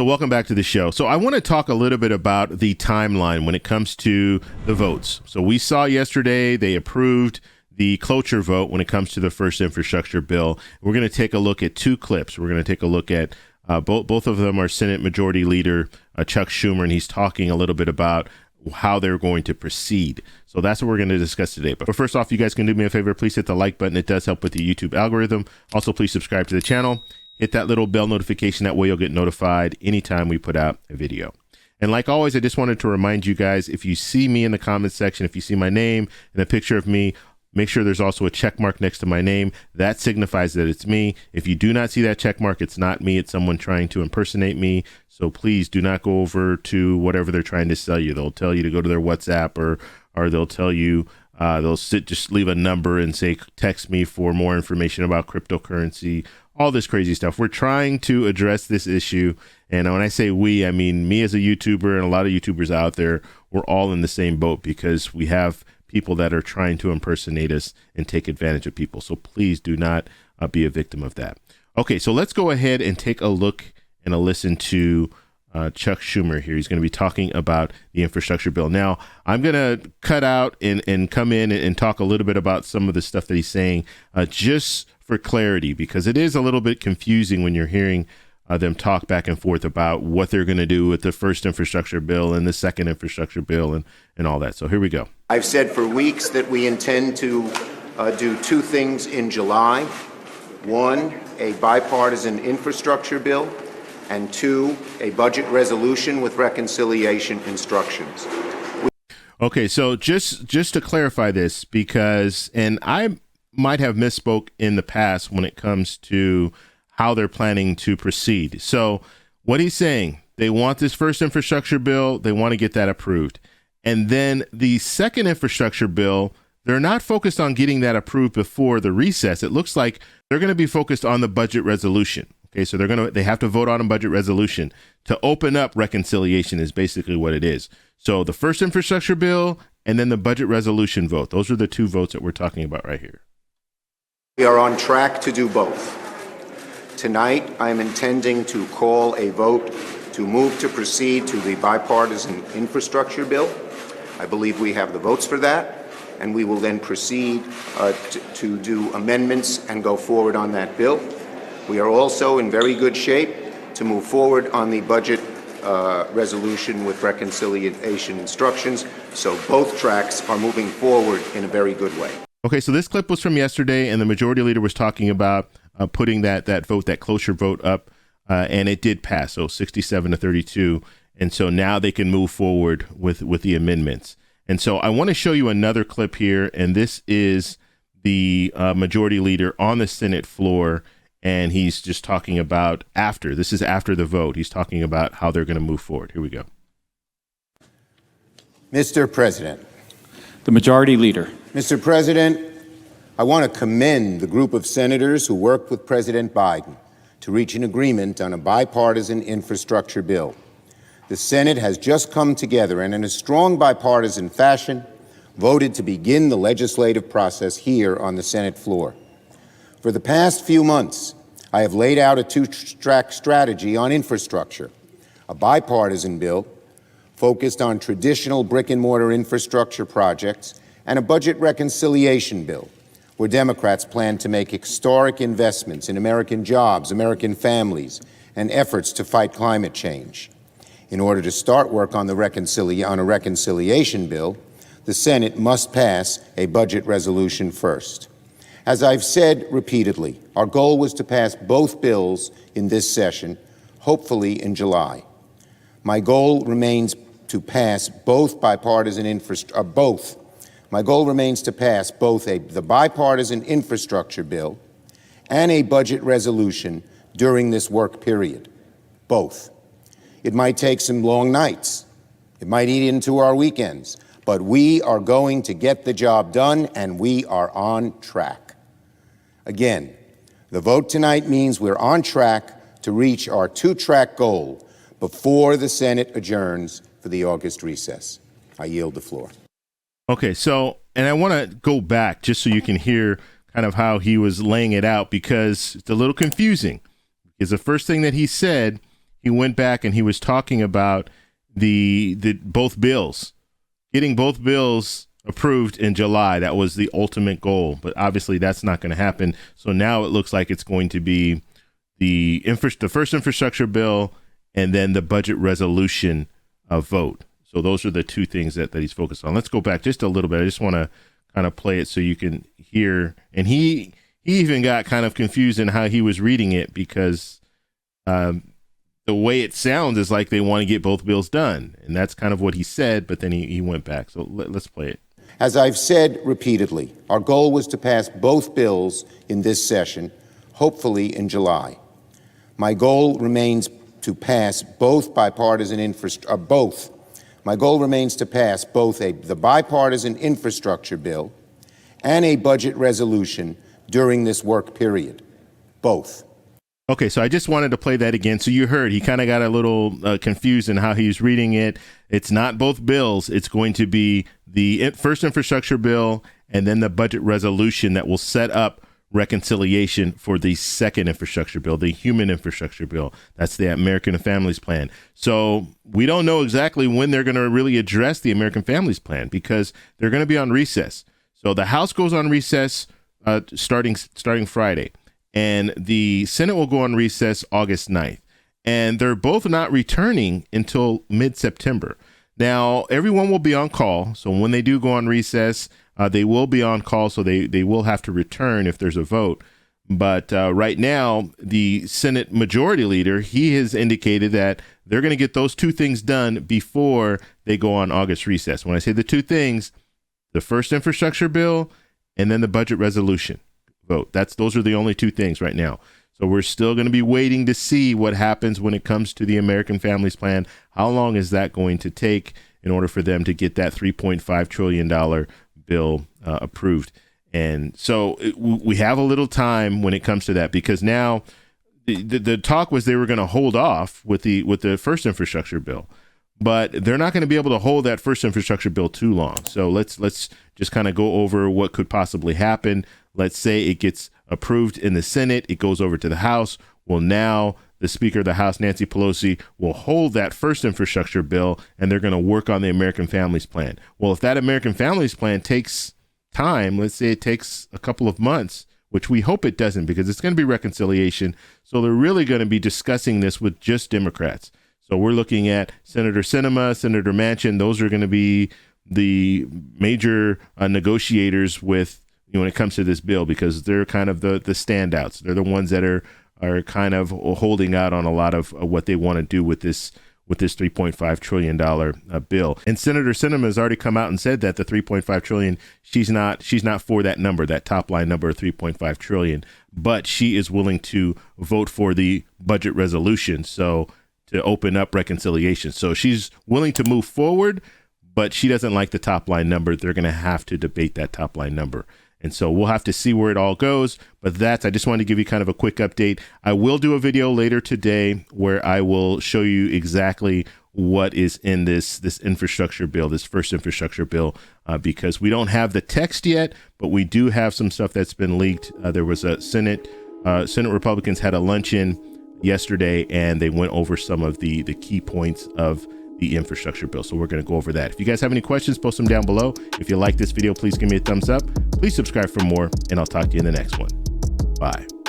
So welcome back to the show. So I want to talk a little bit about the timeline when it comes to the votes. So we saw yesterday they approved the cloture vote when it comes to the first infrastructure bill. We're going to take a look at two clips. We're going to take a look at both of them are Senate Majority Leader Chuck Schumer, and he's talking a little bit about how they're going to proceed. So that's what we're going to discuss today. But first off, you guys can do me a favor. Please hit the like button. It does help with the YouTube algorithm. Also, please subscribe to the channel. Hit that little bell notification. That way you'll get notified anytime we put out a video. And like always, I just wanted to remind you guys, if you see me in the comments section, if you see my name and a picture of me, make sure there's also a check mark next to my name. That signifies that it's me. If you do not see that check mark, it's not me. It's someone trying to impersonate me. So please do not go over to whatever they're trying to sell you. They'll tell you to go to their WhatsApp or they'll tell you, just leave a number and say, text me for more information about cryptocurrency, all this crazy stuff. We're trying to address this issue. And when I say we, I mean me as a YouTuber and a lot of YouTubers out there. We're all in the same boat because we have people that are trying to impersonate us and take advantage of people. So please do not be a victim of that. Okay, so let's go ahead and take a look and a listen to Chuck Schumer here. He's going to be talking about the infrastructure bill. Now, I'm going to cut out and come in and talk a little bit about some of the stuff that he's saying, just for clarity, because it is a little bit confusing when you're hearing them talk back and forth about what they're going to do with the first infrastructure bill and the second infrastructure bill and all that. So here we go. I've said for weeks that we intend to do two things in July. One, a bipartisan infrastructure bill, and two, a budget resolution with reconciliation instructions. Okay, so just to clarify this, because, and I might have misspoke in the past when it comes to how they're planning to proceed. So what he's saying, they want this first infrastructure bill, they want to get that approved. And then the second infrastructure bill, they're not focused on getting that approved before the recess. It looks like they're going to be focused on the budget resolution. Okay, so they have to vote on a budget resolution to open up reconciliation is basically what it is. So the first infrastructure bill and then the budget resolution vote. Those are the two votes that we're talking about right here. We are on track to do both. Tonight, I am intending to call a vote to move to proceed to the bipartisan infrastructure bill. I believe we have the votes for that, and we will then proceed to do amendments and go forward on that bill. We are also in very good shape to move forward on the budget resolution with reconciliation instructions. So both tracks are moving forward in a very good way. Okay, so this clip was from yesterday, and the majority leader was talking about putting that vote, that cloture vote up, and it did pass, so 67-32. And so now they can move forward with the amendments. And so I want to show you another clip here, and this is the majority leader on the Senate floor, and he's just talking about this is after the vote. He's talking about how they're going to move forward. Here we go. Mr. President. The majority leader. Mr. President, I want to commend the group of senators who worked with President Biden to reach an agreement on a bipartisan infrastructure bill. The Senate has just come together and in a strong bipartisan fashion voted to begin the legislative process here on the Senate floor. For the past few months, I have laid out a two-track strategy on infrastructure, a bipartisan bill focused on traditional brick-and-mortar infrastructure projects, and a budget reconciliation bill where Democrats plan to make historic investments in American jobs, American families, and efforts to fight climate change. In order to start work on a reconciliation bill, the Senate must pass a budget resolution first. As I've said repeatedly, our goal was to pass both bills in this session, hopefully in July. My goal remains to pass both bipartisan My goal remains to pass both the bipartisan infrastructure bill and a budget resolution during this work period. Both. It might take some long nights. It might eat into our weekends. But we are going to get the job done, and we are on track. Again, the vote tonight means we're on track to reach our two-track goal before the Senate adjourns for the August recess. I yield the floor. Okay, so, and I want to go back just so you can hear kind of how he was laying it out, because it's a little confusing. Because the first thing that he said, he went back and he was talking about the both bills, getting both bills approved in July. That was the ultimate goal, but obviously that's not going to happen. So now it looks like it's going to be the first infrastructure bill and then the budget resolution vote. So those are the two things that he's focused on. Let's go back just a little bit. I just want to kind of play it so you can hear. And he even got kind of confused in how he was reading it, because the way it sounds is like they want to get both bills done. And that's kind of what he said, but then he went back. So let's play it. As I've said repeatedly, our goal was to pass both bills in this session, hopefully in July. My goal remains to pass both bipartisan My goal remains to pass both the bipartisan infrastructure bill and a budget resolution during this work period. Both. Okay, so I just wanted to play that again. So you heard he kind of got a little confused in how he's reading it. It's not both bills. It's going to be the first infrastructure bill and then the budget resolution that will set up reconciliation for the second infrastructure bill, the human infrastructure bill. That's the American Families Plan. So we don't know exactly when they're going to really address the American Families Plan, because they're going to be on recess. So the House goes on recess starting Friday, and the Senate will go on recess August 9th. And they're both not returning until mid-September. Now, everyone will be on call. So when they do go on recess, they will be on call. So they will have to return if there's a vote. But right now, the Senate Majority Leader, he has indicated that they're going to get those two things done before they go on August recess. When I say the two things, the first infrastructure bill and then the budget resolution vote. Those are the only two things right now. So we're still going to be waiting to see what happens when it comes to the American Families Plan. How long is that going to take in order for them to get that $3.5 trillion bill approved? And so we have a little time when it comes to that, because now the talk was they were going to hold off with the first infrastructure bill, but they're not going to be able to hold that first infrastructure bill too long. So let's just kind of go over what could possibly happen. Let's say it gets approved in the Senate, it goes over to the House. Well, now the Speaker of the House, Nancy Pelosi, will hold that first infrastructure bill, and they're going to work on the American Families Plan. Well, if that American Families Plan takes time, let's say it takes a couple of months, which we hope it doesn't, because it's going to be reconciliation. So they're really going to be discussing this with just Democrats. So we're looking at Senator Sinema, Senator Manchin. Those are going to be the major negotiators with, when it comes to this bill, because they're kind of the standouts. They're the ones that are kind of holding out on a lot of what they want to do with this $3.5 trillion bill. And Senator Sinema has already come out and said that the $3.5 trillion, she's not for that number, that top line number of $3.5 trillion, but she is willing to vote for the budget resolution, so to open up reconciliation. So she's willing to move forward, but she doesn't like the top line number. They're going to have to debate that top line number. And so we'll have to see where it all goes. But I just wanted to give you kind of a quick update. I will do a video later today where I will show you exactly what is in this infrastructure bill, this first infrastructure bill, because we don't have the text yet, but we do have some stuff that's been leaked. There was a Senate Republicans had a luncheon yesterday, and they went over some of the key points of the infrastructure bill. So we're going to go over that. If you guys have any questions, post them down below. If you like this video, please give me a thumbs up. Please subscribe for more, and I'll talk to you in the next one. Bye.